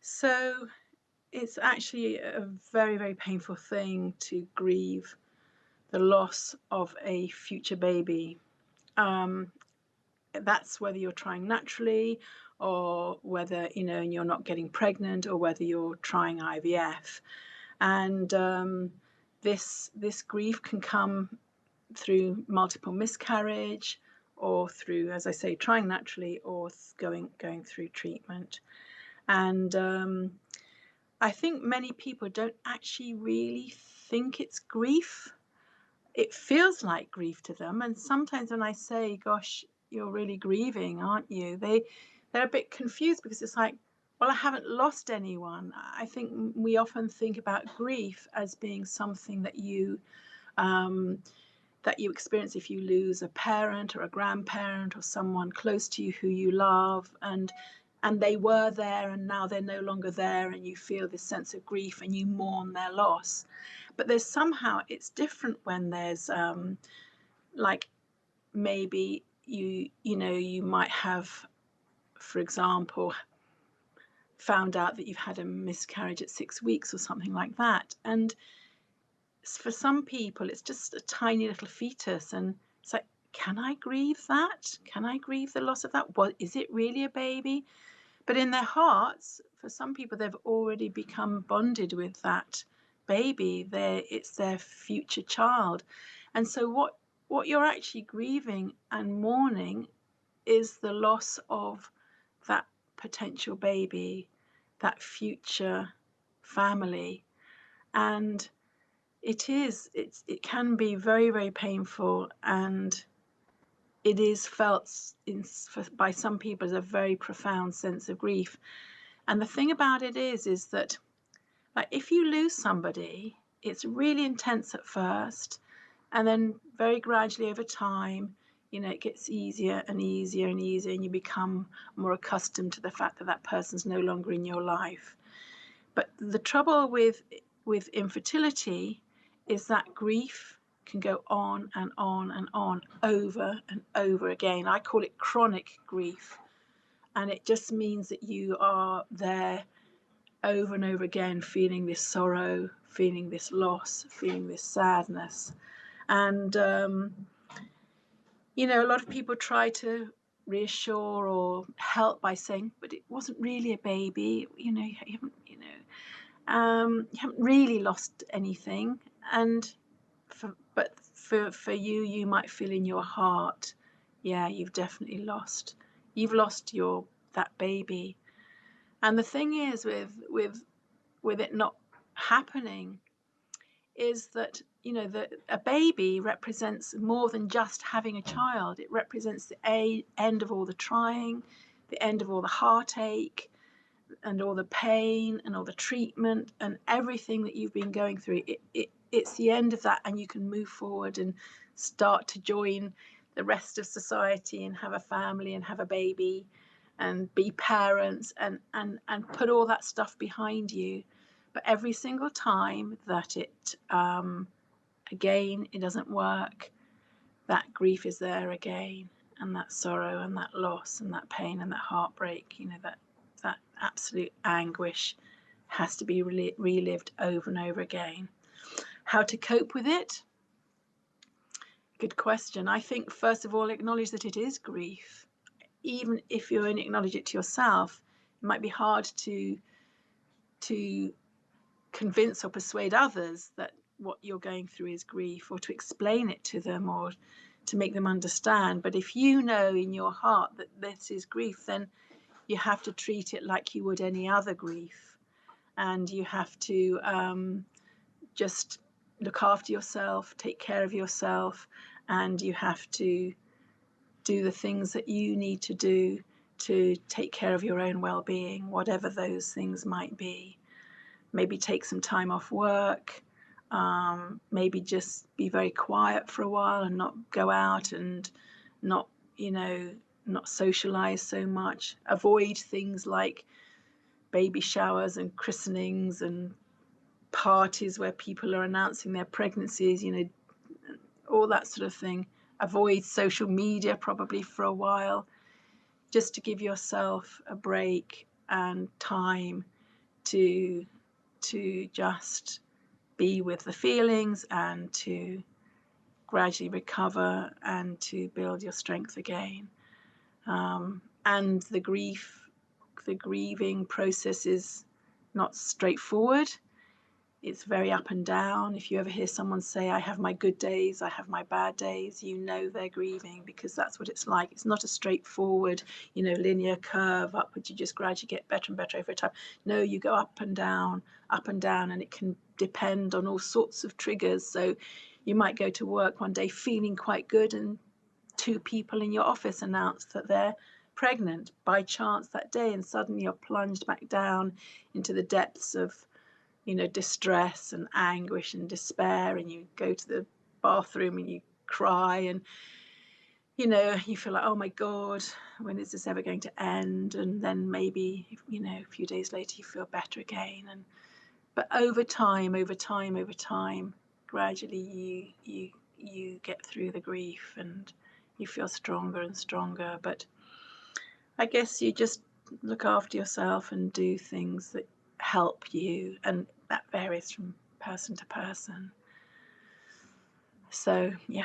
So it's actually a very, very painful thing to grieve the loss of a future baby. Um, that's whether you're trying naturally or whether, and you're not getting pregnant, or whether you're trying IVF. And this grief can come through multiple miscarriage, or through, as I say, trying naturally, or going through treatment. And I think many people don't actually really think it's grief. It feels like grief to them, and sometimes when I say, gosh, you're really grieving, aren't you, they're a bit confused, because it's like, well, I haven't lost anyone. I think we often think about grief as being something that you experience if you lose a parent or a grandparent or someone close to you who you love, and they were there and now they're no longer there, and you feel this sense of grief and you mourn their loss. But there's somehow, it's different when there's like, maybe you might have, for example, found out that you've had a miscarriage at 6 weeks or something like that, and for some people it's just a tiny little fetus, and it's like, can I grieve that? Can I grieve the loss of that? What is it really, a baby? But in their hearts, for some people, they've already become bonded with that baby. It's their future child. And so what you're actually grieving and mourning is the loss of that potential baby, that future family. And it can be very, very painful, and it is felt by some people as a very profound sense of grief. And the thing about it is that, like, if you lose somebody, it's really intense at first, and then very gradually over time, it gets easier and easier and easier, and you become more accustomed to the fact that that person's no longer in your life. But the trouble with infertility is that grief can go on and on and on, over and over again. I call it chronic grief, and it just means that you are there over and over again, feeling this sorrow, feeling this loss, feeling this sadness. And a lot of people try to reassure or help by saying, but it wasn't really a baby, you haven't really lost anything. And for you, you might feel in your heart, yeah, you've definitely lost. You've lost that baby. And the thing is, with it not happening, is that that a baby represents more than just having a child. It represents the end of all the trying, the end of all the heartache, and all the pain, and all the treatment, and everything that you've been going through. It's the end of that, and you can move forward and start to join the rest of society and have a family and have a baby and be parents, and put all that stuff behind you. But every single time that again, it doesn't work, that grief is there again, and that sorrow and that loss and that pain and that heartbreak, that absolute anguish has to be relived over and over again. How to cope with it? Good question. I think, first of all, acknowledge that it is grief. Even if you only acknowledge it to yourself, it might be hard to convince or persuade others that what you're going through is grief, or to explain it to them, or to make them understand. But if you know in your heart that this is grief, then you have to treat it like you would any other grief, and you have to just look after yourself, take care of yourself, and you have to do the things that you need to do to take care of your own well-being, whatever those things might be. Maybe take some time off work, maybe just be very quiet for a while and not go out, and not socialize so much. Avoid things like baby showers and christenings and parties where people are announcing their pregnancies, all that sort of thing. Avoid social media probably for a while, just to give yourself a break and time to just be with the feelings and to gradually recover and to build your strength again. And the grieving process is not straightforward. It's very up and down. If you ever hear someone say, I have my good days, I have my bad days, you know they're grieving, because that's what it's like. It's not a straightforward, linear curve upwards. You just gradually get better and better over time. No, you go up and down, and it can depend on all sorts of triggers. So you might go to work one day feeling quite good, and 2 people in your office announce that they're pregnant by chance that day, and suddenly you're plunged back down into the depths of distress and anguish and despair, and you go to the bathroom and you cry, and you feel like, oh my God, when is this ever going to end? And then maybe a few days later you feel better again. But over time, gradually you get through the grief and you feel stronger and stronger. But I guess you just look after yourself and do things that help you, and that varies from person to person. So yeah.